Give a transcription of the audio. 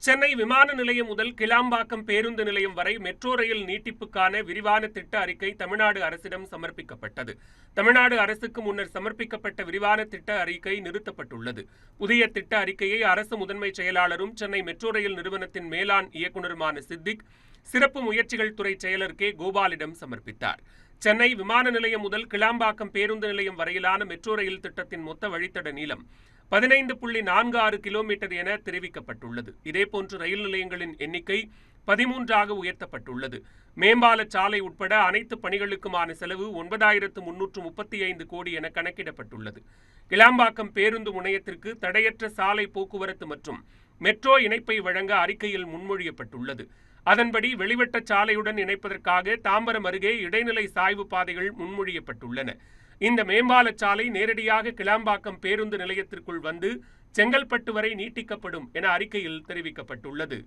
சென்னை விமான நிலையம் முதல் கிளாம்பாக்கம் பேருந்து நிலையம் வரை மெட்ரோ ரயில் நீட்டிப்புக்கான விரிவான திட்ட அறிக்கை தமிழ்நாடு அரசிடம் சமர்ப்பிக்கப்பட்டது. தமிழ்நாடு அரசுக்கு முன்னர் சமர்ப்பிக்கப்பட்ட விரிவான திட்ட அறிக்கை நிறுத்தப்பட்டுள்ளது. புதிய திட்ட அறிக்கையை அரசு முதன்மை செயலாளரும் சென்னை மெட்ரோ ரயில் நிறுவனத்தின் மேலாண் இயக்குநருமான சித்திக் சிறப்பு முயற்சிகள் துறை செயலர் கே கோபாலிடம் சமர்ப்பித்தார். சென்னை விமான நிலையம் முதல் கிளாம்பாக்கம் பேருந்து நிலையம் வரையிலான மெட்ரோ ரயில் திட்டத்தின் மொத்த வழித்தட நீளம் 15.46 கிலோமீட்டர் என தெரிவிக்கப்பட்டுள்ளது. இதேபோன்று ரயில் நிலையங்களின் எண்ணிக்கை 13ஆக உயர்த்தப்பட்டுள்ளது. மேம்பால சாலை உட்பட அனைத்து பணிகளுக்குமான செலவு 9,335 கோடி என கணக்கிடப்பட்டுள்ளது. கிளாம்பாக்கம் பேருந்து முனையத்திற்கு தடையற்ற சாலை போக்குவரத்து மற்றும் மெட்ரோ இணைப்பை வழங்க அறிக்கையில் முன்மொழியப்பட்டுள்ளது. அதன்படி வெளிவட்ட சாலையுடன் இணைப்பதற்காக தாம்பரம் அருகே இடைநிலை சாய்வு பாதைகள் முன்மொழியப்பட்டுள்ளன. இந்த மேம்பால சாலை நேரடியாக கிளாம்பாக்கம் பேருந்து நிலையத்திற்குள் வந்து செங்கல்பட்டு வரை நீட்டிக்கப்படும் என அறிக்கையில் தெரிவிக்கப்பட்டுள்ளது.